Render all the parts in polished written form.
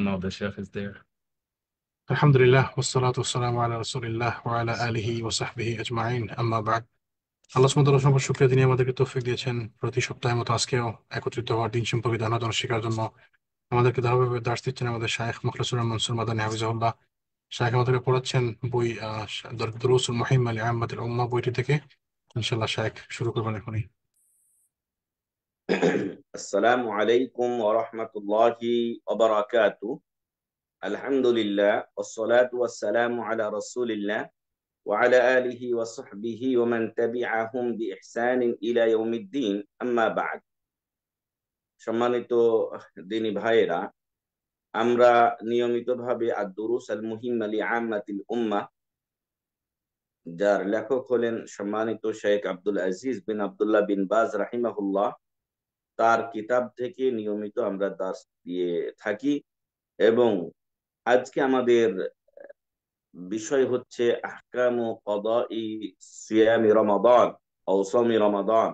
now the chef is there. আলহামদুলিল্লাহ ওয়াসসালাতু ওয়াসসালামু আলা রাসূলিল্লাহ ওয়া আলা আলিহি ওয়া সাহবিহি আজমাইন আম্মা বাদ। আল্লাহ সুবহানাহু ওয়া তাআলার অসংখ্য শুকরিয়া, তিনি আমাদেরকে তৌফিক দিয়েছেন প্রতি সপ্তাহের মতো আজকেও একত্রিত হওয়ার, দিন সম্পর্কে ধারণা শেখার জন্য। আমাদেরকে ধারাবাহিকভাবে দার্স দিচ্ছেন আমাদের শায়খ মুখলেসুর রহমান মনসুর মাদানী হাফিজাহুল্লাহ। শায়খ আমাদেরকে পড়াচ্ছেন বই দুরুসুল মুহিম্মা লিআম্মাতিল উম্মাহ বইটি থেকে। ইনশাআল্লাহ শায়খ শুরু করবেন এখনই। আসসালামু আলাইকুম ওয়া রাহমাতুল্লাহি ওয়া বারাকাতুহু। আলহামদুলিল্লাহ ওয়াসসালাতু ওয়াসসালামু আলা রাসূলিল্লাহ ওয়া আলা আলিহি ওয়া সাহবিহি ওয়া মান তাবিআহুম বিইহসানিন ইলা ইয়াউমিদ্দিন, আম্মা বা'দ। সম্মানিত দিনী ভাইয়েরা, আমরা নিয়মিতভাবে আদ-দুরুস আল মুহিম্মা লিআম্মাতিল উম্মাহ, যার লেখক হলেন সম্মানিত শেখ আব্দুল আজিজ বিন আব্দুল্লাহ বিন বাজ রাহিমাহুল্লাহ, তার কিতাব থেকে নিয়মিত আমরা দার্স দিয়ে থাকি। এবং আজকে আমাদের বিষয় হচ্ছে আহকামু কদাই সিয়ামি রমাদান ও সাওমি রমাদান।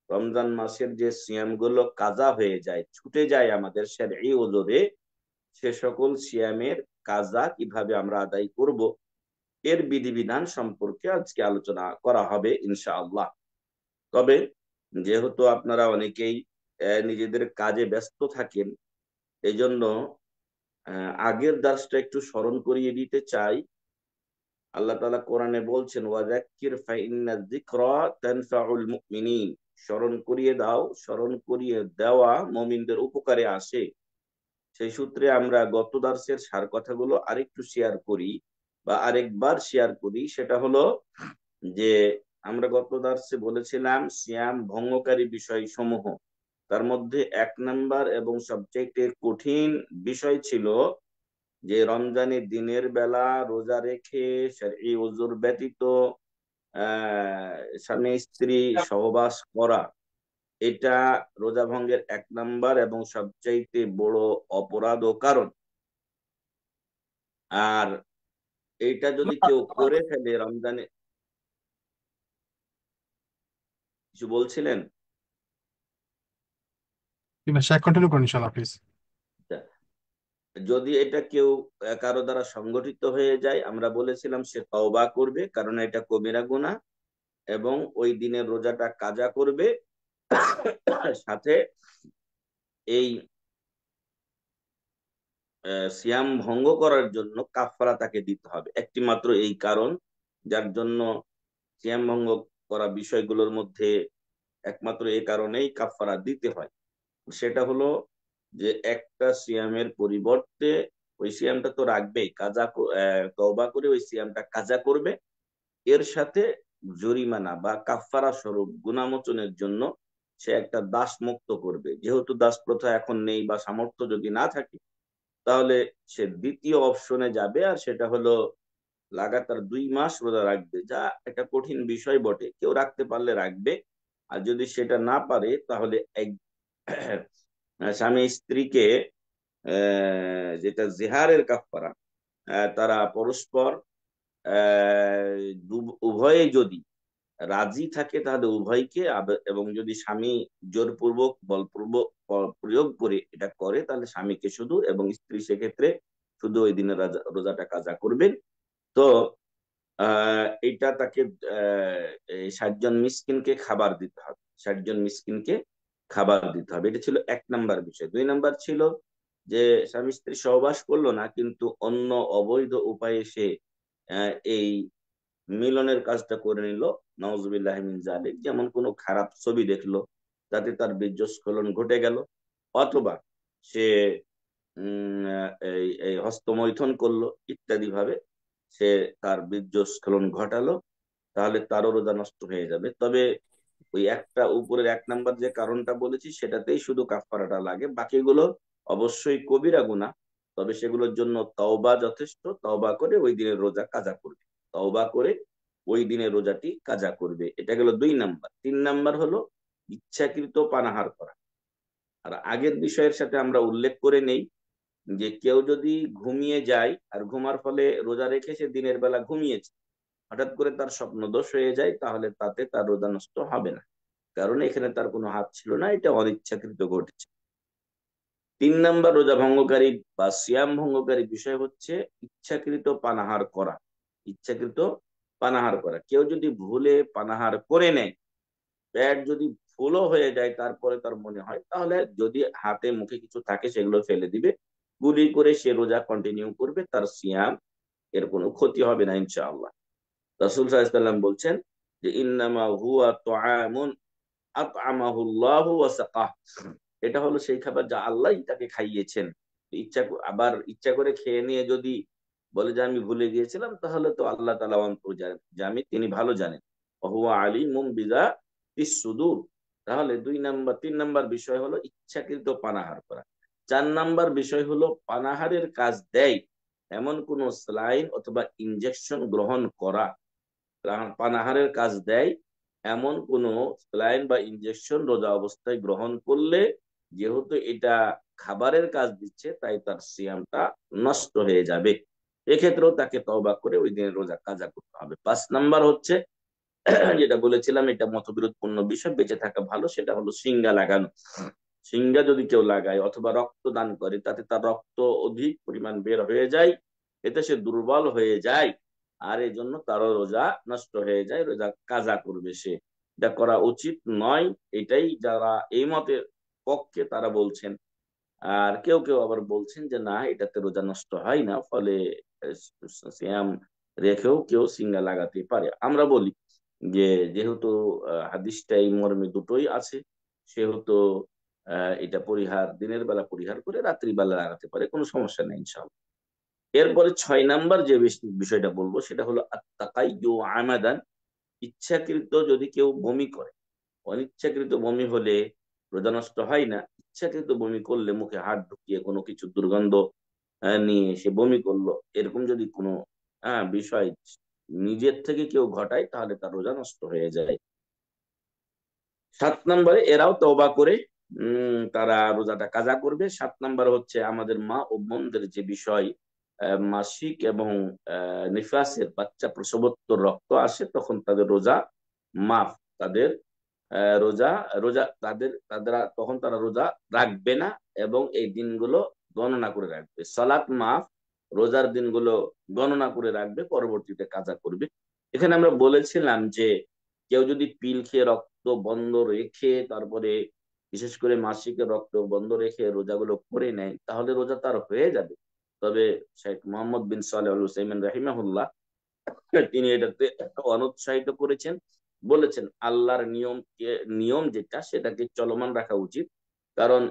রমজান মাসের যে সিয়াম গুলো কাজা হয়ে যায়, ছুটে যায় আমাদের শারঈ ওজরে, সে সকল সিয়ামের কাজা কিভাবে আমরা আদায় করব, এর বিধিবিধান সম্পর্কে আজকে আলোচনা করা হবে ইনশাআল্লাহ। তবে যেহেতু আপনারা অনেকেই নিজেদের কাজে ব্যস্ত থাকেন, এই জন্য আগের দার্সটা একটু স্মরণ করিয়ে দিতে চাই। আল্লাহ তাআলা কোরআনে বলছেন, ওয়াযাক্কির ফাইন্না যিকরা তানফাউল মুমিনিন। স্মরণ করিয়ে দাও, স্মরণ করিয়ে দেওয়া মুমিনদের উপকারে আসে। সেই সূত্রে আমরা গত দার্সের সার কথাগুলো আরেকটু শেয়ার করি বা আরেকবার শেয়ার করি। সেটা হলো যে আমরা গত দার্সে বলেছিলাম সিয়াম ভঙ্গকারী বিষয় সমূহ, তার মধ্যে 1 নাম্বার এবং সবচেয়ে কঠিন বিষয় ছিল যে রমজানের দিনের বেলা রোজা রেখে শারঈ উযর ব্যতীত স্বামী স্ত্রী সহবাস করা। এটা রোজা ভঙ্গের 1 নাম্বার এবং সবচাইতে বড় অপরাধ ও কারণ। আর এইটা যদি কেউ করে ফেলে রমজানে, কিছু বলছিলেন? শায়খ কন্টিনিউ করুন ইনশাআল্লাহ প্লিজ। যদি এটা কেউ কারো দ্বারা সংগঠিত হয়ে যায়, আমরা বলেছিলাম সে তওবা করবে, কারণ এটা কবিরা গুনাহ, এবং ওই দিনের রোজাটা কাজা করবে। সাথে এই সিয়াম ভঙ্গ করার জন্য কাফারা তাকে দিতে হবে। একটি মাত্র এই কারণ যার জন্য সিয়াম ভঙ্গ করা বিষয়গুলোর মধ্যে একমাত্র এই কারণেই কাফারা দিতে হয়। সেটা হলো যে একটা সিয়ামের পরিবর্তে ওই সিয়ামটা তো রাখবেই, তওবা করে ওই সিয়ামটা কাজা করবে। এর সাথে জরিমানা বা কাফারা স্বরূপ গুনামোচনের জন্য সে একটা দাস মুক্ত করবে। যেহেতু দাস প্রথা এখন নেই বা সামর্থ্য যদি না থাকে, তাহলে সে দ্বিতীয় অপশনে যাবে, আর সেটা হলো লাগাতার 2 মাস রোজা রাখবে। যা একটা কঠিন বিষয় বটে, কেউ রাখতে পারলে রাখবে। আর যদি সেটা না পারে, তাহলে এক স্বামী স্ত্রীকে যেটা জিহারের কাফারা, তারা পরস্পর উভয়ে যদি রাজি থাকে তাহলে উভয়কে, এবং যদি স্বামী জোরপূর্বক বলপূর্বক প্রয়োগ করে এটা করে, তাহলে স্বামীকে শুধু, এবং স্ত্রী সেক্ষেত্রে শুধু ওই দিনের রোজাটা কাজা করবেন। তো এটা তাকে 60 জন মিসকিনকে খাবার দিতে হবে, 60 জন মিসকিনকে খাবার দিতে হবে। এটা ছিল 1 নাম্বার বিষয়। 2 নাম্বার ছিল যে স্বামী স্ত্রী সহবাস করলো না, কিন্তু অন্য অবৈধ উপায়ে সে এই মিলনের কাজটা করে নিল, নাউজুবিল্লাহি মিন যালিক। যেমন কোনো খারাপ ছবি দেখলো, তাতে তার বীর্যস্খলন ঘটে গেল, অথবা সে এই হস্তমৈথুন করলো, ইত্যাদি ভাবে সে তার বীর্যস্খলন ঘটালো, তাহলে তারও রোজা নষ্ট হয়ে যাবে। তবে ওই একটা উপরের 1 নাম্বার যে কারণটা বলেছি, সেটাতেই শুধু কাফারাটা লাগে। বাকিগুলো অবশ্যই কবিরা গুনাহ, তবে সেগুলোর জন্য তওবা যথেষ্ট। তওবা করে ওই দিনের রোজা কাজা করবে, তওবা করে ওই দিনের রোজাটি কাজা করবে। এটা গেল 2 নাম্বার। 3 নাম্বার হলো ইচ্ছাকৃত পানাহার করা। আর আগের বিষয়ের সাথে আমরা উল্লেখ করে নেই যে কেউ যদি ঘুমিয়ে যায়, আর ঘুমার ফলে রোজা রেখে সে দিনের বেলা ঘুমিয়েছে, হঠাৎ করে তার স্বপ্ন দোষ হয়ে যায়, তাহলে তাতে তার রোজা নষ্ট হবে না, কারণ এখানে তার কোনো হাত ছিল না, এটা অনিচ্ছাকৃত ঘটেছে। 3 নাম্বার রোজা ভঙ্গকারী বা সিয়াম ভঙ্গকারী বিষয় হচ্ছে ইচ্ছাকৃত পানাহার করা। ইচ্ছাকৃত পানাহার করা, কেউ যদি ভুলে পানাহার করে নেয়, পেট যদি ফুলও হয়ে যায়, তারপরে তার মনে হয়, তাহলে যদি হাতে মুখে কিছু থাকে সেগুলো ফেলে দিবে, গুলি করে সে রোজা কন্টিনিউ করবে, তার সিয়াম এর কোনো ক্ষতি হবে না ইনশাআল্লাহ। রাসূল সাল্লাল্লাহু আলাইহি ওয়াসাল্লাম বলছেন যে ইন্নামা হুয়া তুআমুন আত'আমাহুল্লাহু ওয়া সাকাহ, এটা হলো সেই খাবার যা আল্লাহই তাকে খাইয়েছেন। আবার ইচ্ছা করে খেয়ে নিয়ে যদি বলে যে আমি ভুলে গিয়েছিলাম, তাহলে তো আল্লাহ তাআলা অন্তর্যামী, তিনি ভালো জানেন। হুয়া আলিমুম বিযাতিস সুদূর। তাহলে 2 নাম্বার 3 নাম্বার বিষয় হলো ইচ্ছাকৃত পানাহার করা। 4 নাম্বার বিষয় হলো পানাহারের কাজ দেয় এমন কোন স্যালাইন অথবা ইনজেকশন গ্রহণ করা। পানাহারের কাজ দেয় এমন কোন স্যালাইন বা ইনজেকশন রোজা অবস্থায় গ্রহণ করলে, যেহেতু এটা খাবারের কাজ দিচ্ছে, তাই তার সিয়ামটা নষ্ট হয়ে যাবে। এক্ষেত্রেও তাকে তওবা করে ওই দিনের রোজা কাজা করতে হবে। 5 নাম্বার হচ্ছে যেটা বলেছিলাম, এটা মতবিরোধপূর্ণ বিষয়, বেঁচে থাকা ভালো, সেটা হলো সিঙ্গা লাগানো। সিঙ্গা যদি কেউ লাগায় অথবা রক্ত দান করে, তাতে তার রক্ত অধিক পরিমাণ বের হয়ে যায়, এতে সে দুর্বল হয়ে যায়, আর এই জন্য তারও রোজা নষ্ট হয়ে যায়, রোজা কাজা করবে সে। এটা করা উচিত নয়, এটাই যারা এই মতের পক্ষে তারা বলছেন। আর কেউ কেউ আবার বলছেন যে না, এটাতে রোজা নষ্ট হয় না, ফলে সিয়াম রেখেও কেউ সিঙ্গা লাগাতে পারে। আমরা বলি যে যেহেতু হাদিসটা এই মর্মে দুটোই আছে, সেহেতু এটা পরিহার, দিনের বেলা পরিহার করে রাত্রি বেলা লাগাতে পারে, কোনো সমস্যা নেই ইনশাআল্লাহ। এরপরে 6 নাম্বার যে বিষয়টা বলবো সেটা হলো আত্তাকাইয়্যু আমাদান। ইচ্ছাকৃত যদি কেউ বমি করে, অনিচ্ছাকৃত বমি হলে রোজা নষ্ট হয় না, ইচ্ছাকৃত বমি করলে মুখে হাত ঢুকিয়ে কোনো কিছু দুর্গন্ধ নিয়ে সে বমি করলো, এরকম যদি কোনো বিষয় নিজের থেকে কেউ ঘটায়, তাহলে তার রোজা নষ্ট হয়ে যায়। 7 নম্বরে এরাও তওবা করে তারা রোজাটা কাজা করবে। 7 নম্বর হচ্ছে আমাদের মা ও বোনদের যে বিষয়, মাসিক এবং নিফাসের বাচ্চা প্রসবোত্তর রক্ত আসে, তখন তাদের রোজা মাফ। তাদের রোজা রোজা তাদের তাদের তখন তারা রোজা রাখবে না, এবং এই দিনগুলো গণনা করে রাখবে। সালাত মাফ, রোজার দিনগুলো গণনা করে রাখবে, পরবর্তীতে কাজা করবে। এখানে আমরা বলেছিলাম যে কেউ যদি পিল খেয়ে রক্ত বন্ধ রেখে, তারপরে বিশেষ করে মাসিকের রক্ত বন্ধ রেখে রোজাগুলো করে নেয়, তাহলে রোজা তার হয়ে যাবে। তবে শেখ মোহাম্মদ বিন সালেহ আল উসাইমিন রাহিমাহুল্লাহ তিনি এটাতে অনুৎসাহিত করেছেন, বলেছেন আল্লাহর নিয়ম যেটা, সেটাকে চলমান রাখা উচিত। কারণ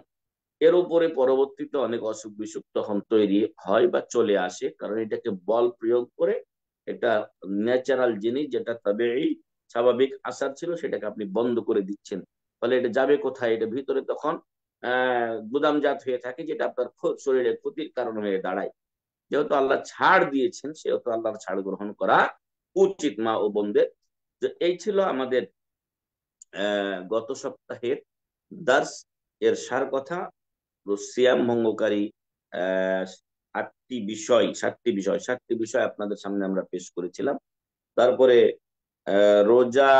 এর উপরে পরবর্তীতে অনেক অসুখ বিসুখ তখন তৈরি হয় বা চলে আসে, কারণ এটাকে বল প্রয়োগ করে, এটা ন্যাচারাল জিনিস, যেটা তবে স্বাভাবিক আসার ছিল, সেটাকে আপনি বন্ধ করে দিচ্ছেন। ফলে এটা যাবে কোথায়? এটা ভিতরে তখন গুদামজাত হয়ে থাকে, যেটা আপনার শরীরে ক্ষতির কারণ হয়ে দাঁড়ায়। যেহেতু আল্লাহ ছাড় দিয়েছেন, সেহেতু আল্লাহর ছাড় গ্রহণ করা উচিত মা ও বোনদের। তো এই ছিল আমাদের গত সপ্তাহের দার্স, এর সার কথা। সিয়াম ভঙ্গকারী আহ 7টি বিষয় আপনাদের সামনে আমরা পেশ করেছিলাম। তারপরে রোজা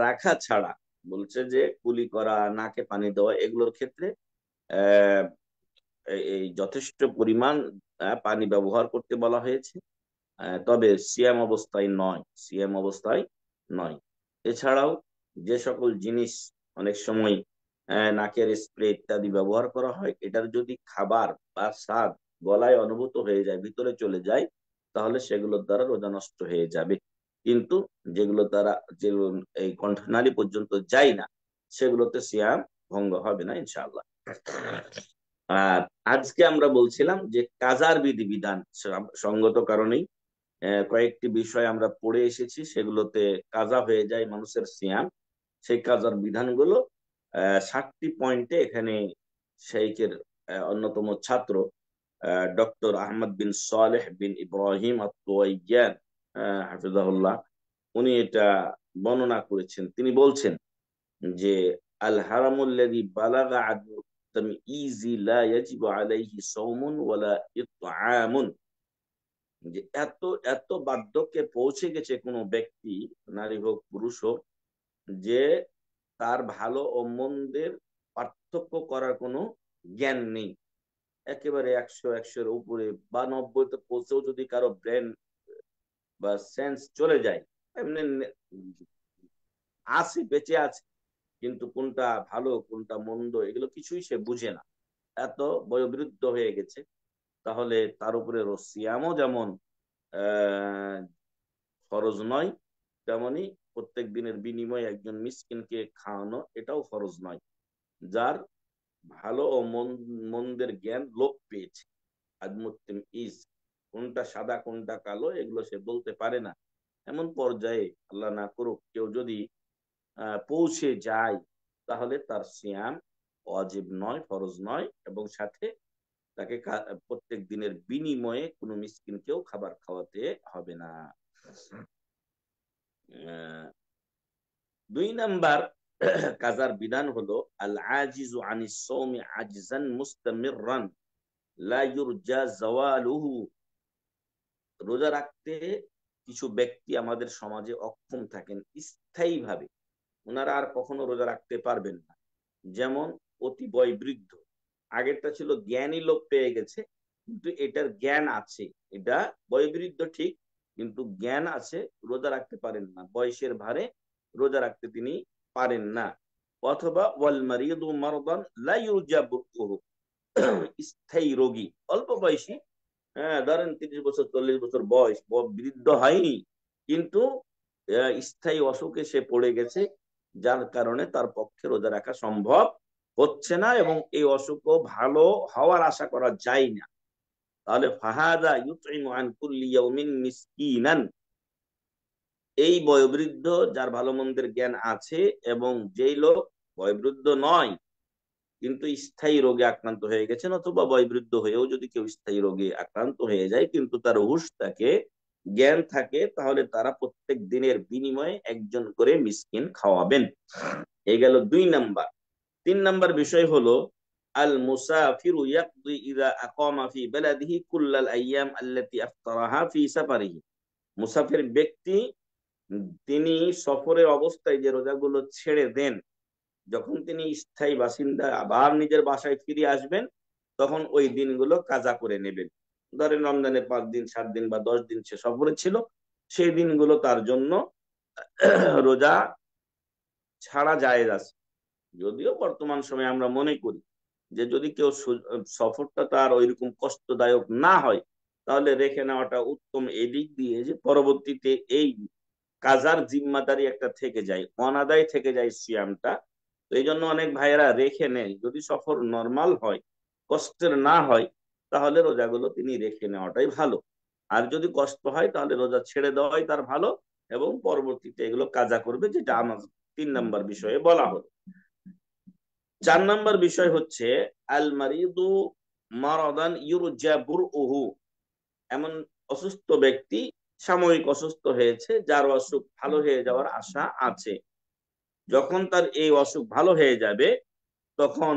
রাখা ছাড়া বলছে যে কুলি করা, নাকে পানি দেওয়া, এগুলোর ক্ষেত্রে আহ এই যথেষ্ট পরিমাণ পানি ব্যবহার করতে বলা হয়েছে। তবে সিয়াম অবস্থায় নয়, সিয়াম অবস্থায় নয়। এছাড়াও যে সকল জিনিস অনেক সময় নাকের স্প্রে ইত্যাদি ব্যবহার করা হয়, এটার যদি খাবার বা স্বাদ গলায় অনুভূত হয়ে যায়, ভিতরে চলে যায়, তাহলে সেগুলোর দ্বারা রোজা নষ্ট হয়ে যাবে। কিন্তু যেগুলো দ্বারা যে এই কণ্ঠনালী পর্যন্ত যায় না, সেগুলোতে সিয়াম ভঙ্গ হবে না ইনশাআল্লাহ। আর আজকে আমরা বলছিলাম যে কাজার বিধিবিধান, সঙ্গত কারণেই কয়েকটি বিষয় আমরা পড়ে এসেছি, সেগুলোতে কাজা হয়ে যায় মানুষের সিয়াম। সেই কাজার বিধানগুলো 7টি পয়েন্টে এখানে শেখের অন্যতম ছাত্র ডক্টর আহমদ বিন সালেহ বিন ইব্রাহিম আত-তুয়াইয়ান হাফিজাহুল্লাহ, উনি এটা বর্ণনা করেছেন। তিনি বলছেন যে আল হারামুল্লাযী বালাগা আদু তামইজি লা ইয়াজিবু আলাইহি সাওমুন ওয়ালা ইতআমুন, যে এত এত বার্ধক্যে পৌঁছে গেছে কোনো ব্যক্তি, নারী হোক পুরুষ হোক, যে তার ভালো ও মন্দের পার্থক্য করার কোনো জ্ঞান নেই। একেবারে 100-100-এর উপরে বা 90-তে পৌঁছেও যদি কারো ব্রেন বা সেন্স চলে যায়, এমনি আছে, বেঁচে আছে, কিন্তু কোনটা ভালো কোনটা মন্দ এগুলো কিছুই সে বুঝে না, এত বয়োবৃদ্ধ হয়ে গেছে। তাহলে তার উপরে সিয়ামও যেমন আহ ফরজ নয়, তেমনি প্রত্যেক দিনের বিনিময়ে একজন মিসকিনকে খাওয়ানো এটাও ফরজ নয়। যার ভালো ও মন্দের জ্ঞান লোপ পেয়েছে, আজমুত্তিম ইজ, কোনটা সাদা কোনটা কালো এগুলো সে বলতে পারে না, এমন পর্যায়ে আল্লাহ না করুক কেউ যদি পৌঁছে যায়, তাহলে তার সিয়াম ওয়াজিব নয়, ফরজ নয়, এবং সাথে তাকে প্রত্যেক দিনের বিনিময়ে কোনো মিসকিনকেও খাবার খাওয়াতে হবে না। আহ, 2 নাম্বার কাজার বিধান হলো আল আজিজু আনিস সাওমি আজজান মুস্তামিররান লা ইউরজা জাওয়ালুহু। রোজা রাখতে কিছু ব্যক্তি আমাদের সমাজে অক্ষম থাকেন স্থায়ীভাবে, ওনারা আর কখনো রোজা রাখতে পারবেন না। যেমন অতি বয়োবৃদ্ধ, আগেরটা ছিল জ্ঞানী লোক পেয়ে গেছে, কিন্তু এটার জ্ঞান আছে, এটা বয়োবৃদ্ধ ঠিক, কিন্তু জ্ঞান আছে, রোজা রাখতে পারেন না, বয়সের ভারে রোজা রাখতে তিনি পারেন না। অথবা ওয়াল মারিদু মারদান লা ইউরজা বুরকুহু, স্থায়ী রোগী, অল্প বয়সী, হ্যাঁ ধরেন 30 বছর 40 বছর বয়স, বৃদ্ধ হয়নি, কিন্তু স্থায়ী অসুখে সে পড়ে গেছে, যার কারণে তার পক্ষে রোজা রাখা সম্ভব হচ্ছে না, এবং এই অসুখও ভালো হওয়ার আশা করা যায় না। তাহলে ফাহাদা ইউতইমু আন কুল্লি ইয়াউমিন মিসকিনান, এই বয়োবৃদ্ধ যার ভালো মন্দের জ্ঞান আছে, এবং যেই লোক বয়োবৃদ্ধ নয় কিন্তু স্থায়ী রোগে আক্রান্ত হয়ে গেছেন, অথবা বয়োবৃদ্ধ হয়েও যদি কেউ স্থায়ী রোগে আক্রান্ত হয়ে যায় কিন্তু তার হুঁশ থাকে, জ্ঞান থাকে, তাহলে তারা প্রত্যেক দিনের বিনিময়ে একজন করে মিসকিন খাওয়াবেন। এই গেল 2 নাম্বার। 3 নাম্বার বিষয় হলো আল মুসাফিরু ইয়াকদি ইযা আকামা ফি বালাদিহি কুল্লাল আইয়াম আল্লাতী আফতারাহা ফি সাফারিহি। মুসাফির ব্যক্তি তিনি সফরের অবস্থায় যে রোজাগুলো ছেড়ে দেন, যখন তিনি স্থায়ী বাসিন্দা আবার নিজের বাসায় ফিরে আসবেন, তখন ওই দিনগুলো কাজা করে নেবেন। ধরেন রমজানে 5 দিন 7 দিন বা 10 দিন সে সফরে ছিল, সেই দিনগুলো তার জন্য রোজা ছাড়া জায়েজ আছে। যদিও বর্তমান সময়ে আমরা মনে করি যে যদি কেউ সফরটা তার ওইরকম কষ্টদায়ক না হয়, তাহলে রেখে নেওয়াটা উত্তম, এদিক দিয়ে যে পরবর্তীতে এই কাজার জিম্মাদারি একটা থেকে যায়, অনাদায় থেকে যায় সিয়ামটা। তো এই জন্য অনেক ভাইয়েরা রেখে নেয়, যদি সফর নর্মাল হয়, কষ্টের না হয়, তাহলে রোজাগুলো তিনি রেখে নেওয়াটাই ভালো। আর যদি কষ্ট হয় তাহলে রোজা ছেড়ে দেওয়াই তার ভালো, এবং পরবর্তীতে এগুলো কাজা করবে, যেটা আমার 3 নাম্বার বিষয়ে বলা হলো। 4 নাম্বার বিষয় হচ্ছে আল মারিদু মারাদান ইউরজা বুরউহু, এমন অসুস্থ ব্যক্তি সাময়িক অসুস্থ হয়েছে, যার অসুখ ভালো হয়ে যাওয়ার আশা আছে। যখন তার এই অসুখ ভালো হয়ে যাবে, তখন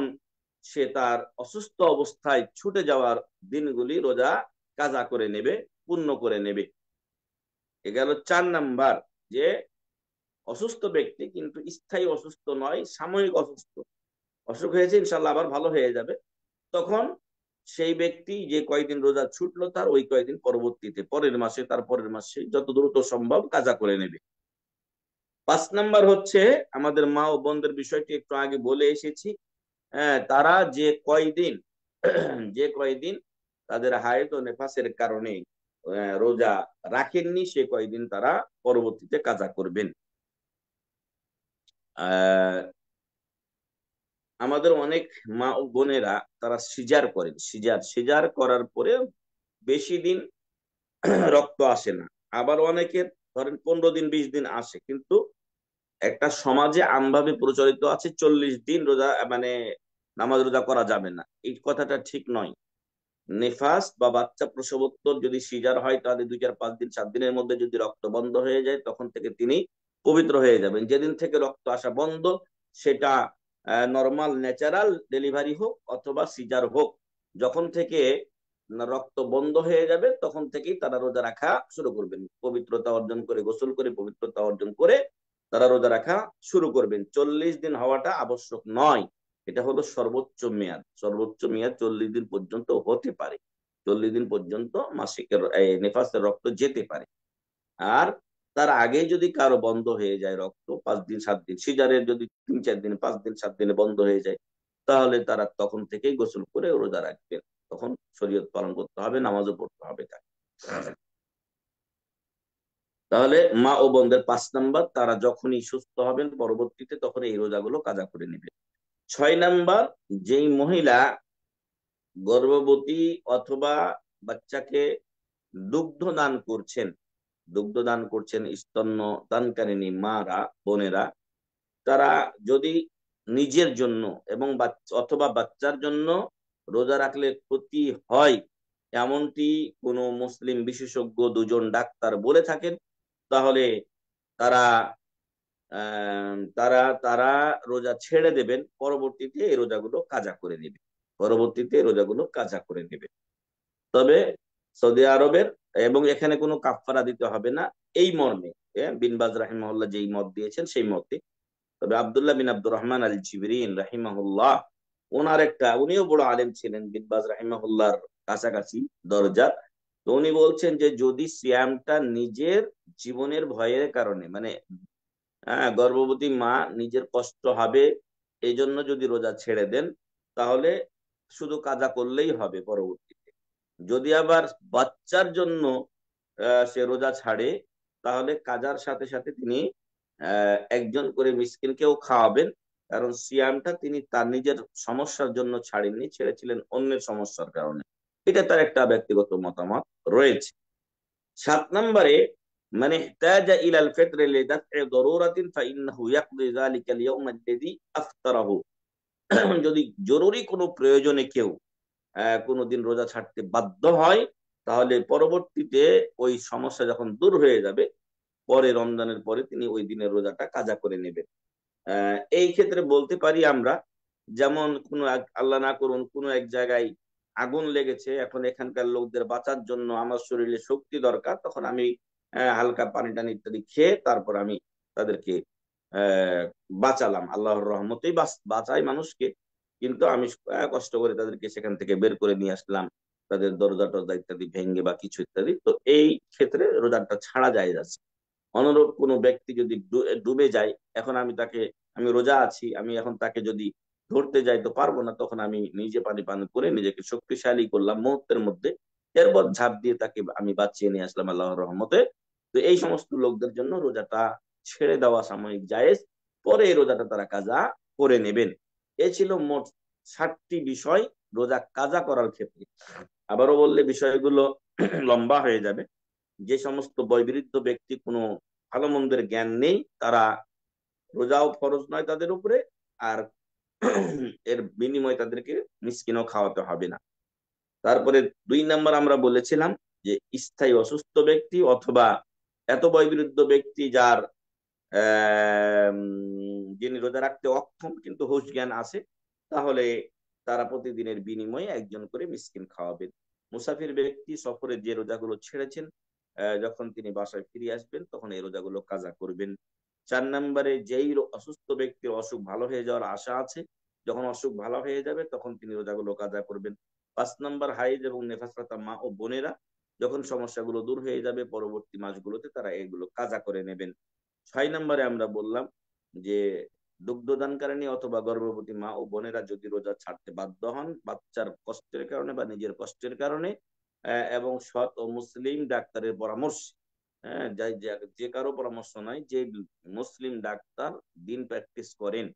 সে তার অসুস্থ অবস্থায় ছুটে যাওয়ার দিনগুলি রোজা কাজা করে নেবে, পূর্ণ করে নেবে। এ গেল 4 নাম্বার, যে অসুস্থ ব্যক্তি কিন্তু স্থায়ী অসুস্থ নয়, সাময়িক অসুস্থ, অসুখ হয়েছে ইনশাল্লাহ আবার ভালো হয়ে যাবে, তখন সেই ব্যক্তি যে কয়েকদিন রোজা ছুটলো তার ওই কয়েকদিন পরবর্তীতে পরের মাসে, তার পরের মাসে যত দ্রুত সম্ভব কাজা করে নেবে। 5 নাম্বার হচ্ছে আমাদের মা ও বোনদের বিষয়টি একটু আগে বলে এসেছি। হ্যাঁ, তারা যে কয়দিন যে কয়দিন তাদের হায়েদ ও নেফাসের কারণে রোজা রাখেননি, সে কয়দিন তারা পরবর্তীতে কাজা করবেন। আহ আমাদের অনেক মা ও বোনেরা তারা সিজার করেন, সিজার সিজার করার পরে বেশি দিন রক্ত আসে না, আবার অনেকের ধরেন 15 দিন 20 দিন আসে, কিন্তু একটা সমাজে আমভাবে প্রচলিত আছে 40 দিন রোজা, মানে নামাজ রোজা করা যাবে না, এই কথাটা ঠিক নয়। নেফাস বা বাচ্চা প্রসবোত্তর যদি সিজার হয়, তাহলে 2 4 5 দিন 7 দিনের মধ্যে যদি রক্ত বন্ধ হয়ে যায়, তখন থেকে তিনি পবিত্র হয়ে যাবেন। যেদিন থেকে রক্ত আসা বন্ধ, সেটা নর্মাল ন্যাচারাল ডেলিভারি হোক অথবা সিজার হোক, যখন থেকে রক্ত বন্ধ হয়ে যাবে তখন থেকেই তারা রোজা রাখা শুরু করবেন, পবিত্রতা অর্জন করে, গোসল করে পবিত্রতা অর্জন করে তারা রোজা রাখা শুরু করবেন। 40 দিন হওয়াটা আবশ্যক নয়। এটা হলো সর্বোচ্চ মেয়াদ। সর্বোচ্চ মেয়াদ 40 দিন পর্যন্ত হতে পারে। 40 দিন পর্যন্ত মাসিকের নেফাসের রক্ত যেতে পারে। আর তার আগে যদি কারো বন্ধ হয়ে যায় রক্ত, 5 দিন 7 দিন, সিজারের যদি 3 4 দিন 5 দিন 7 দিনে বন্ধ হয়ে যায়, তাহলে তারা তখন থেকেই গোসল করে রোজা রাখবেন। তখন শরীয়ত পালন করতে হবে, নামাজও পড়তে হবে তাকে। তাহলে মা ও বোনদের 5 নাম্বার, তারা যখনই সুস্থ হবেন পরবর্তীতে, তখন এই রোজাগুলো কাজা করে নেবেন। 6 নাম্বার, যেই মহিলা গর্ভবতী অথবা বাচ্চাকে দুগ্ধ দান করছেন, দুগ্ধ দান করছেন, স্তন্য দানকারিনী মারা, বোনেরা, তারা যদি নিজের জন্য এবং অথবা বাচ্চার জন্য রোজা রাখলে ক্ষতি হয় এমনটি কোনো মুসলিম বিশেষজ্ঞ 2জন ডাক্তার বলে থাকেন, তাহলে তারা তারা তারা রোজা ছেড়ে দেবেন, পরবর্তীতে এই রোজাগুলো কাজা করে নেবে। পরবর্তীতে এই রোজাগুলো কাজা করে নেবে। তবে সৌদি আরবের, এবং এখানে কোনো কাফফারা দিতে হবে না এই মর্মে, বিন বাজ রাহিমাহুল্লাহ যেই মত দিয়েছেন সেই মতে। তবে আব্দুল্লাহ বিন আব্দুর রহমান আল জিবরিন রাহিমাহুল্লাহ, উনিও বড় আলেম ছিলেন, বিন বাজ রাহিমাহুল্লাহর কাছাকাছি দরজা। তো উনি বলছেন যে যদি সিয়ামটা নিজের জীবনের ভয়ের কারণে, মানে গর্ভবতী মা নিজের কষ্ট হবে এই জন্য যদি রোজা ছেড়ে দেন, তাহলে শুধু কাজা করলেই হবে পরবর্তীতে। যদি আবার বাচ্চার জন্য সে রোজা ছাড়ে, তাহলে কাজার সাথে সাথে তিনি একজন করে মিসকিনকেও খাওয়াবেন। কারণ সিয়ামটা তিনি তার নিজের সমস্যার জন্য ছাড়েননি, ছেড়েছিলেন অন্যের সমস্যার কারণে। এটা তার একটা ব্যক্তিগত মতামত রয়েছে। 7 নম্বরে, মানে ইহতাজা ইলাল ফিত্র লিদাফ'i দারুরাতিন ফাইন্নাহু ইয়াকদি যালিকা আল-ইয়াওম আল্লাযী আফতারাহু। যদি জরুরি কোনো প্রয়োজনে কেউ কোনোদিন রোজা ছাড়তে বাধ্য হয়, তাহলে পরবর্তীতে ওই সমস্যা যখন দূর হয়ে যাবে, পরে রমজানের পরে তিনি ওই দিনের রোজাটা কাজা করে নেবেন। এই ক্ষেত্রে বলতে পারি আমরা, যেমন কোনো আল্লাহ না করুন কোনো এক জায়গায় আগুন লেগেছে, এখন এখানকার লোকদের বাঁচার জন্য আমার শরীরে শক্তি দরকার, তখন আমি হালকা পানি টানি ইত্যাদি খেয়ে তারপর আমি তাদেরকে আহ বাঁচালাম। আল্লাহর রহমতেই বাঁচাই মানুষকে, কিন্তু আমি কষ্ট করে তাদেরকে সেখান থেকে বের করে নিয়ে আসলাম, তাদের দরজা টরজা ইত্যাদি ভেঙ্গে বা কিছু ইত্যাদি। তো এই ক্ষেত্রে রোজাটা ছাড়া যায় যাচ্ছে। অনুরূপ কোনো ব্যক্তি যদি ডুবে যায়, এখন আমি রোজা আছি, আমি এখন তাকে যদি ধরতে যাই তো পারবো না, তখন আমি নিজে পানি পান করে নিজেকে শক্তিশালী করলাম মুহূর্তের মধ্যে, এরপর ঝাঁপ দিয়ে তাকে আমি বাঁচিয়ে নিয়ে আসলাম আল্লাহর রহমতে। তো এই সমস্ত লোকদের জন্য রোজাটা ছেড়ে দেওয়া সাময়িক জায়েজ, পরে এই রোজাটা তারা কাজা করে নেবেন। এ ছিল মোট 7টি বিষয় রোজা কাজা করার ক্ষেত্রে। আবারও বললে বিষয়গুলো লম্বা হয়ে যাবে। যে সমস্ত বয়োবৃদ্ধ ব্যক্তি কোনো ভালো মন্দের জ্ঞান নেই, তারা রোজাও ফরজ নয় তাদের উপরে, আর এর বিনিময়ে তাদেরকে মিসকিনও খাওয়াতে হবে না। তারপরে 2 নাম্বার আমরা বলেছিলাম যে স্থায়ী অসুস্থ ব্যক্তি অথবা এত বয়োবৃদ্ধ ব্যক্তি যার যিনি রোজা রাখতে অক্ষম কিন্তু হুঁশ জ্ঞান আছে, তাহলে তারা প্রতিদিনের বিনিময়ে একজন করে মিসকিন খাওয়াবেন। মুসাফির ব্যক্তি সফরে যে রোজাগুলো ছেড়েছেন, যখন তিনি বাসায় ফিরে আসবেন তখন এই রোজাগুলো কাজা করবেন। 4 নম্বরে, যেই অসুস্থ ব্যক্তির অসুখ ভালো হয়ে যাওয়ার আশা আছে, যখন অসুখ ভালো হয়ে যাবে তখন তিনি রোজাগুলো কাজা করবেন। 5 নম্বর, হাইজ এবং নেফাসরতা মা ও বোনেরা, যখন সমস্যাগুলো দূর হয়ে যাবে পরবর্তী মাসগুলোতে তারা এগুলো কাজা করে নেবেন। 6 নম্বরে আমরা বললাম যে দুগ্ধদানকারিণী অথবা গর্ভবতী মা ও বোনেরা যদি রোজা ছাড়তে বাধ্য হন বাচ্চার কষ্টের কারণে বা নিজের কষ্টের কারণে, এবং সৎ ও মুসলিম ডাক্তারের পরামর্শ, যে কারো পরামর্শ নয়, যে মুসলিম ডাক্তার দিন প্র্যাকটিস করেন,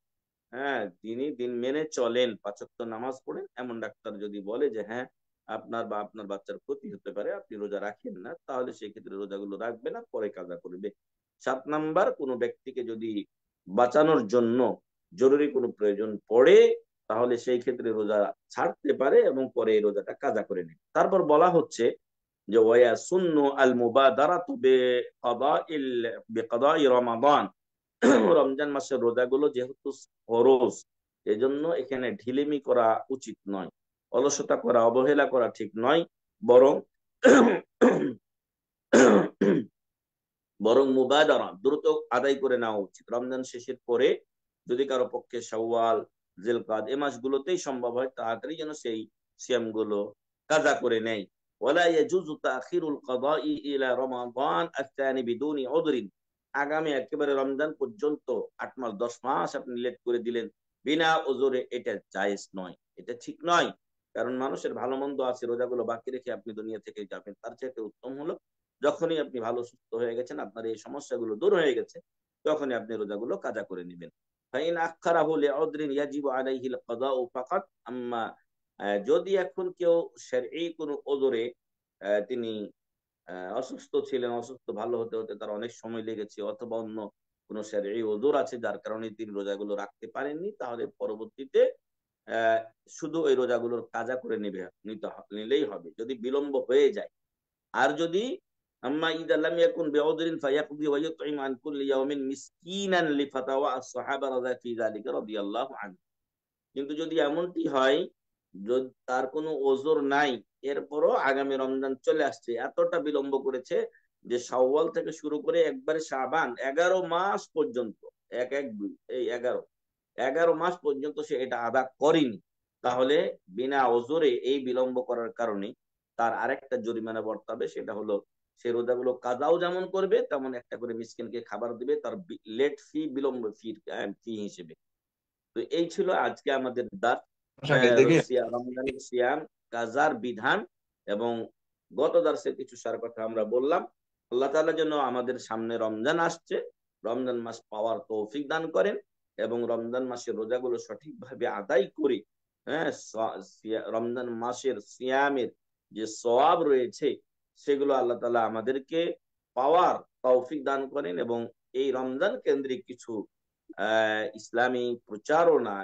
তিনি দিন মেনে চলেন, 5 ওয়াক্ত নামাজ পড়েন, এমন ডাক্তার যদি বলে যে হ্যাঁ আপনার বা আপনার বাচ্চার ক্ষতি হতে পারে, আপনি রোজা রাখেন না, তাহলে সেই ক্ষেত্রে রোজাগুলো রাখবে না, পরে কাজা করবে। 7 নাম্বার, কোনো ব্যক্তিকে যদি বাঁচানোর জন্য জরুরি কোনো প্রয়োজন পড়ে, তাহলে সেই ক্ষেত্রে রোজা ছাড়তে পারে এবং পরে এই রোজাটা কাজা করে নেবে। তারপর বলা হচ্ছে যে ওয়া সুন্নু আল মুবাদারাতু বিকাদাই রমাদান। রমজান মাসের রোজাগুলো যেহেতু ফরজ, এজন্য এখানে ঢিলেমি করা উচিত নয়, অলসতা করা, অবহেলা করা ঠিক নয়, বরং মুবাদারা দ্রুত আদায় করে নেওয়া উচিত। রমজান শেষের পরে যদি কারো পক্ষে শাওয়াল, জিলকাদ, এই মাসগুলোতেই সম্ভব হয় তাড়াতাড়ি যেন সেই সিয়াম গুলো কাজা করে নেয়। ওয়ালা ইয়াজুজু তাখিরুল কাদাই ইলা রমাদান আস-সানি বিদুনি উযরিন। আগামী একেবারে রমজান পর্যন্ত 8 মাস 10 মাস আপনি লেট করে দিলেন বিনা ওজরে, এটা জায়েজ নয়, এটা ঠিক নয়। কারণ মানুষের ভালো মন্দ আছে, রোজাগুলো বাকি রেখে আপনি দুনিয়া থেকে যাবেন, তার চাইতে উত্তম হলো যখনই আপনি ভালো সুস্থ হয়ে গেছেন, আপনার এই সমস্যাগুলো দূর হয়ে গেছে, তখনই আপনি রোজাগুলো কাজা করে নেবেন। ফাইন আখারাহু লিউযরিন ইয়াজিবু আলাইহিল কাদাউ ফাকাত। আম্মা যদি এখন কেউ শারঈ কোনো ওজরে তিনি অসুস্থ ছিলেন, অসুস্থ ভালো হতে হতে তার অনেক সময় লেগেছে, অথবা অন্য কোনো শারঈ ওযর আছে যার কারণে তিনি রোজাগুলো রাখতে পারেননি, তাহলে পরবর্তীতে আহ, শুধু ওই রোজাগুলোর কাজা করে নিলেই হবে যদি বিলম্ব হয়ে যায়। আর যদি আম্মা ইদা লাম ইয়াকুন বিউযরিন ফায়াকদি ওয়া ইউতইম আন কুল্লি ইয়াওমিন মিসকিনান লিফাতাওয়া আস-সাহাবা রাযা ফি যালিকা রাদিয়াল্লাহু আনহু। কিন্তু যদি এমনটি হয়, যদি তার কোনো ওজর নাই, এরপরও আগামী রমজান চলে আসছে, এতটা বিলম্ব করেছে যে শাওয়াল থেকে শুরু করে একবারে শাবান 11 মাস পর্যন্ত, এক এক দুই এই 11 মাস পর্যন্ত সে এটা আদা করেনি, তাহলে বিনা ওজরে এই বিলম্ব করার কারণে তার আরেকটা জরিমানা বর্তাবে। সেটা হলো সে রোজাগুলো কাজাও যেমন করবে, তেমন একটা করে মিসকিনকে খাবার দিবে তার লেট ফি, বিলম্ব ফি ফি হিসেবে। তো এই ছিল আজকে আমাদের দাঁত শাকিল দেখি। রমজানের সিয়াম কাজার বিধান, এবং গত দার্সের কিছু সার কথা আমরা বললাম। আল্লাহ তাআলা যেন আমাদের সামনে রমজান আসছে, রমজান মাস পাওয়ার তৌফিক দান করেন, এবং রমজান মাসের রোজাগুলো সঠিকভাবে আদায় করে, হ্যাঁ, রমজান মাসের সিয়ামের যে সওয়াব রয়েছে সেগুলো আল্লাহ তাআলা আমাদেরকে পাওয়ার তৌফিক দান করেন, এবং এই রমজান কেন্দ্রিক কিছু ইসলামী প্রচারণা,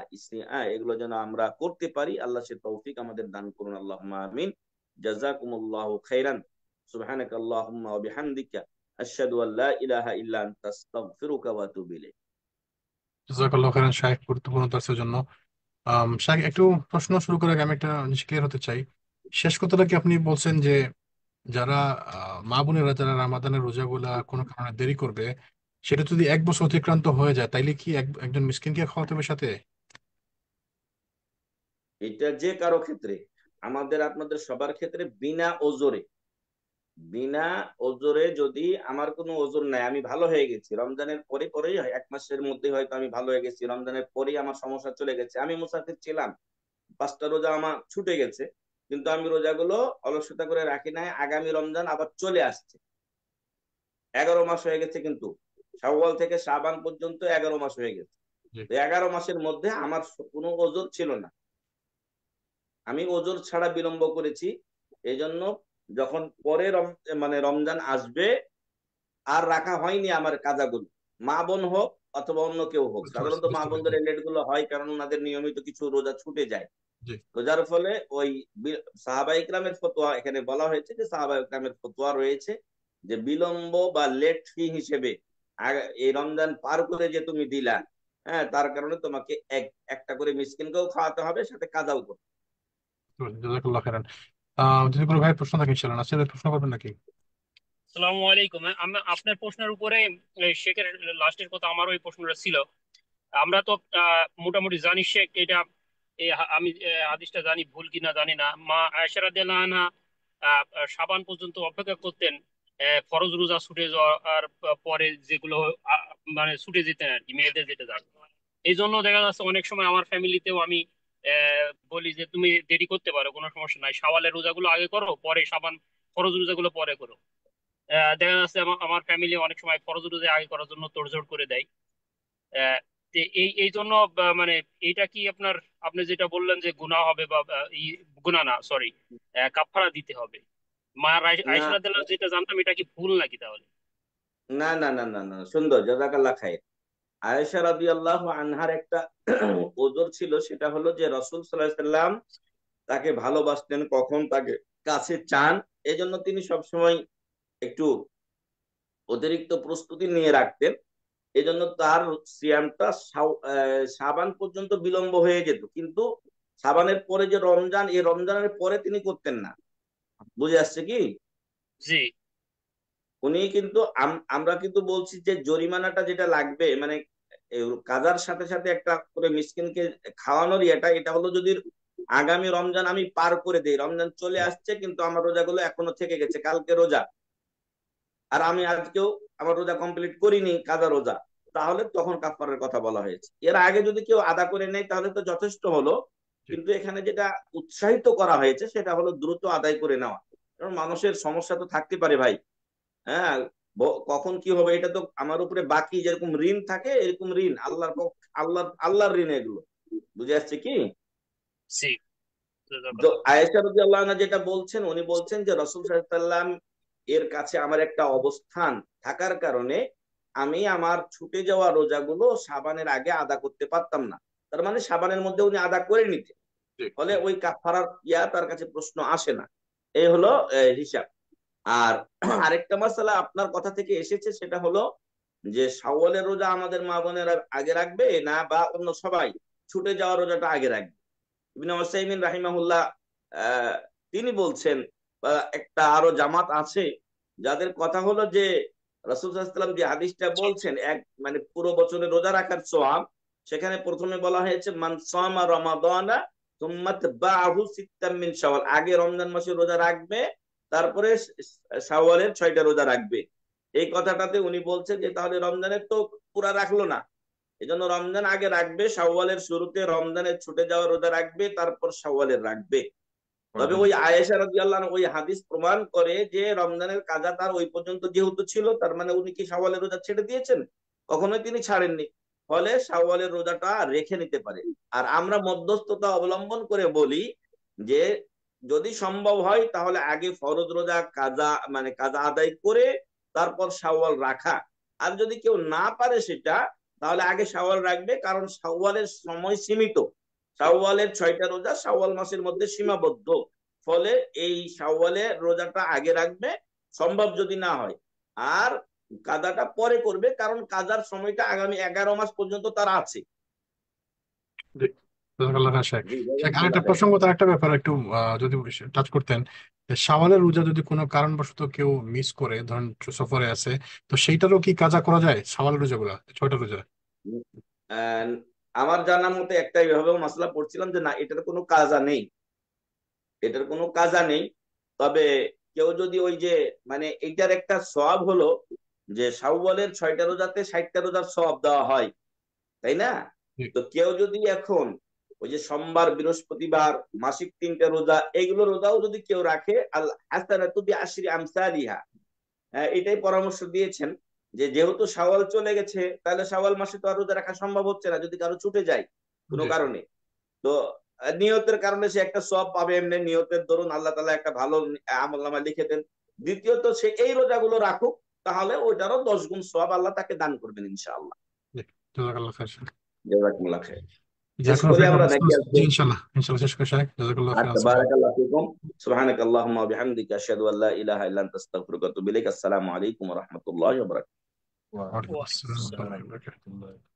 এগুলো যেন আমরা করতে পারি। আল্লাহ সে তৌফিক আমাদের দান করুন, আল্লাহুম্মা আমিন। জাযাকুমুল্লাহু খাইরান। সুবহানাকা আল্লাহুম্মা ওয়া বিহামদিকা আশহাদু আল লা ইলাহা ইল্লা আনতা আস্তাগফিরুকা ওয়া আতুবু ইলাইক। জাযাকাল্লাহু খাইরান শাইখ, গুরুত্বপূর্ণ তথ্যের জন্য। শাইখ, একটু প্রশ্ন শুরু করার আগে আমি একটা জিনিস ক্লিয়ার হতে চাই। শেষ কথাটা কি আপনি বলছেন যে যারা মা বোনেরা যারা রামাদানের রোজাগুলা কোনো কারণে দেরি করবে, সেটা যদি 1 বছর অতিক্রান্ত হয়ে যায়, তাইলে কি একজন মিসকিনকে খাওয়াতে হবে সাথে? এটা যে কারো ক্ষেত্রে, আমাদের আপনাদের সবার ক্ষেত্রে বিনা ওজরে, বিনা ওজরে, যদি আমার কোনো ওজর নাই, আমি ভালো হয়ে গেছি রমজানের পরে পরেই, 1 মাসের মধ্যে হয়তো আমি ভালো হয়ে গেছি, রমজানের পরেই আমার সমস্যা চলে গেছে, আমি মুসাফির ছিলাম, 5টা রোজা আমার ছুটে গেছে, কিন্তু আমি রোজাগুলো অলসতা করে রাখি নাই, আগামী রমজান আবার চলে আসছে, 11 মাস হয়ে গেছে, কিন্তু শাওয়াল থেকে শাবান পর্যন্ত 11 মাস হয়ে গেছে। জি। তো 11 মাসের মধ্যে আমার কোনো ওজর ছিল না, আমি ওজর ছাড়া বিলম্ব করেছি। এই জন্য যখন পরে মানে রমজান আসবে, আর রাখা হয়নি আমার কাজাগুলো, মা বোন হোক অথবা অন্য কেউ হোক, বুঝতে পারছি, সাধারণত মা বুঝতে পারছি। বোনদের লেট গুলো হয় কারণ ওনাদের নিয়মিত কিছু রোজা ছুটে যায়। জি। তো যার ফলে ওই সাহাবা ইকরামের ফতোয়া এখানে বলা হয়েছে, যে সাহাবা ইকরামের ফতোয়া রয়েছে যে বিলম্ব বা লেট ফি হিসেবে এই রমজান পার করে যে তুমি দিলা, হ্যাঁ, তার কারণে তোমাকে একটা করে মিসকিনকেও খাওয়াতে হবে, সাথে কাজাও করতে হবে। জাযাকাল্লাহু খাইরান। যদি কোনো ভাই প্রশ্ন থাকে ইনশাআল্লাহ, নাসির প্রশ্ন করবেন নাকি? আসসালামু আলাইকুম। আমি আপনার প্রশ্নের উপরে শেখের লাস্টের কথা আমারও এই প্রশ্নটা ছিল। আমরা তো মোটামুটি জানি শেখ এটা, আমি হাদিসটা জানি ভুল কিনা জানি না, মা আয়েশা রাদিয়াল্লাহু আনহা সাবান পর্যন্ত অপেক্ষা করতেন ফরজ রোজা ছুটে যাওয়ার পরে, যেগুলো আহ, মানে ছুটে যেতেন আর কি, মেয়েদের যেটা জানো। এই জন্য দেখা যাচ্ছে অনেক সময় আমার ফ্যামিলিতেও আমি বলি যে তুমি দেরি করতে পারো, কোনো সমস্যা নাই, শাওয়ালের রোজাগুলো আগে করো, পরে সাবান ফরজ রোজাগুলো পরে করো। দেখা যাচ্ছে আমার ফ্যামিলি অনেক সময় ফরজ রোজা আগে করার জন্য তোড়জোড় করে দেয়। আহ, তো এই এই জন্য মানে এইটা কি আপনার, আপনি যেটা বললেন যে গুনাহ হবে বা গুনাহ না, সরি, কাফারা দিতে হবে, মা না, আয়েশা রাদিয়াল্লাহু যেটা জানতাম, এটা কি ভুল নাকি তাহলে? না, না, না, না, না, সুন্দর, জাযাকাল্লাহ খাইর। আয়েশা রাদিয়াল্লাহু আনহার একটা ওজর ছিল, সেটা হলো যে রাসূল সাল্লাল্লাহু আলাইহি সাল্লাম তাকে ভালোবাসতেন, কখন তাকে কাছে চান, এজন্য তিনি সবসময় একটু অতিরিক্ত প্রস্তুতি নিয়ে রাখতেন। এজন্য তার সিয়ামটা সাবান পর্যন্ত বিলম্ব হয়ে যেত, কিন্তু সাবানের পরে যে রমজান, এই রমজানের পরে তিনি করতেন না। বুঝে আসছে কি? জি। উনি কিন্তু আমরা কিন্তু বলছি যে জরিমানাটা যেটা লাগবে, মানে এই কাজার সাথে সাথে একটা করে মিসকিনকে খাওয়ানোর এটা হলো যদি আগামী রমজান আমি পার করে দেই, রমজান চলে আসছে কিন্তু আমার রোজাগুলো এখনো থেকে গেছে, কালকে রোজা, আর আমি আজকেও আমার রোজা কমপ্লিট করিনি কাজা রোজা, তাহলে তখন কাফারের কথা বলা হয়েছে। এর আগে যদি কেউ আদা করে নেয় তাহলে তো যথেষ্ট হলো, কিন্তু এখানে যেটা উৎসাহিত করা হয়েছে সেটা হলো দ্রুত আদায় করে নেওয়া, কারণ মানুষের সমস্যা তো থাকতে পারে ভাই। হ্যাঁ, কখন কি হবে এটা তো আমার উপরে বাকি, যেরকম ঋণ থাকে এরকম ঋণ আল্লাহর ঋণ এগুলো, বুঝে আসছে কি? জি, তো জাযাকাল্লাহ। আয়েশা রাদিয়াল্লাহু আনহা যেটা বলছেন, উনি বলছেন যে রাসূল সাল্লাল্লাহু আলাইহি ওয়াসাল্লাম এর কাছে আমার একটা অবস্থান থাকার কারণে আমি আমার ছুটে যাওয়া রোজাগুলো শাবানের আগে আদা করতে পারতাম না, তার মানে শাবানের মধ্যে উনি আদা করে নিতেন, জি ফলে জি ওই কাফারার তার কাছে প্রশ্ন আসে না। এই হলো হিসাব। আর আরেকটা মাসালা আপনার কথা থেকে এসেছে, সেটা হলো যে শাওয়ালের রোজা আমাদের মা বোনেরা আগে রাখবে না, বা অন্য সবাই ছুটে যাওয়া রোজাটা আগে রাখবে। ইবনে উসাইমিন রাহিমাহুল্লাহ তিনি বলছেন, বা একটা আরো জামাত আছে যাদের কথা হলো যে রাসূল সাল্লাল্লাহু আলাইহি ওয়াসাল্লাম যে হাদিসটা বলছেন এক মানে পুরো বছরে রোজা রাখার সওয়াব, সেখানে প্রথমে বলা হয়েছে মান সামা রমাদানা সুম্মা তাবাহু সিত্তাম মিন শাওয়াল, আগে রমজান মাসে রোজা রাখবে, তারপরে শাওয়ালের 6টা রোজা রাখবে। এই কথাটাতে উনি বলছেন যে তাহলে রমজানের তো পুরা রাখলো না, এজন্য রমজান আগে রাখবে, শাওয়ালের শুরুতে রমজানের ছুটে যাওয়া রোজা রাখবে, তারপর শাওয়ালের রাখবে। তবে ওই আয়েশা রাদিয়াল্লাহু আনহা ওই হাদিস প্রমাণ করে যে রমজানের কাজা তার ওই পর্যন্ত যেহেতু ছিল, তার মানে উনি কি শাওয়ালের রোজা ছেড়ে দিয়েছেন? কখনোই তিনি ছাড়েননি, ফলে শাওয়ালের রোজাটা রেখে নিতে পারে। আর আমরা মধ্যস্থতা অবলম্বন করে বলি যে যদি সম্ভব হয় তাহলে আগে ফরজ রোজা কাজা মানে কাজা আদায় করে তারপর শাওয়াল রাখা, আর যদি কেউ না পারে সেটা, তাহলে আগে শাওয়াল রাখবে, কারণ শাওয়ালের সময় সীমিত, শাওয়ালের 6টা রোজা শাওয়াল মাসের মধ্যে সীমাবদ্ধ, ফলে এই শাওয়ালের রোজাটা আগে রাখবে সম্ভব যদি না হয়, আর কাজাটা পরে করবে, কারণ কাজার সময়টা আগামী 11 মাস পর্যন্ত তার আছে। জি। জাযাকাল্লাহ খান শেখ। জি, শেখ, জাযাকুমুল্লাহ আরেকটা খাইর। প্রসঙ্গত আরেকটা ব্যাপার একটু যদি টাচ করতেন, যে শাওয়ালের রোজা যদি কোনো কারণবশত কেউ মিস করে, ধরেন সফরে আছে, তো সেইটারও কি কাজা করা যায় শাওয়ালের রোজাগুলা, 6টা রোজা? আহ, আমার জানার মতে একটা এইভাবে মাসলা পড়ছিলাম যে না, এটার কোনো কাজা নেই, এটার কোনো কাজা নেই। তবে কেউ যদি ওই যে মানে এইটার একটা সওয়াব হলো যে শাওয়ালের 6টা রোজাতে 60টা রোজার সওয়াব দেওয়া হয়, তাই না? জি তো কেউ যদি এখন ওই যে সোমবার বৃহস্পতিবার মাসিক 3টা রোজা, এইগুলো রোজাও যদি কেউ রাখে, আল হাসানাতু বিআশরি আমসালিহা, এটাই পরামর্শ দিয়েছেন যে যেহেতু শাওয়াল চলে গেছে, তাহলে শাওয়াল মাসে তো আর রোজা রাখা সম্ভব হচ্ছে না যদি কারো ছুটে যায় কোনো জি কারণে। তো নিয়তের কারণে সে একটা সওয়াব পাবে, এমনি নিয়তের দরুন আল্লাহ তাআলা একটা ভালো আমলনামা লিখে দেন। দ্বিতীয়ত সে এই রোজাগুলো রাখুক, তাহলে ওইটারও 10 গুণ সওয়াব আল্লাহ তাকে দান করবেন ইনশাআল্লাহ। জি। জাযাকাল্লাহ খান শেখ। জাযাকুমুল্লাহ খাইর। শেষ জাযাকাল্লাহ করি খান আমরা নাকি মাসুদ। আজকে? জি, ইনশাআল্লাহ ইনশাআল্লাহ শেষ করে শেখ। জাযাকাল্লাহ খান। আচ্ছা, বারাকাল্লাহু ফিকুম। সুবহানাকাল্লাহুম্মা ওয়া বিহামদিকা আশহাদু আল্লা ইলাহা ইল্লা আনতা আস্তাগফিরুকা ওয়া আতুবু ইলাইক। আসসালামু আলাইকুম ওয়া রাহমাতুল্লাহি ওয়া বারাকাতুহু। ওয়া আলাইকুম ওয়ালাইকুম আসসালাম ওয়া আসসালাম। রাহমাতুল্লাহি ওয়া বারাকাতুহু।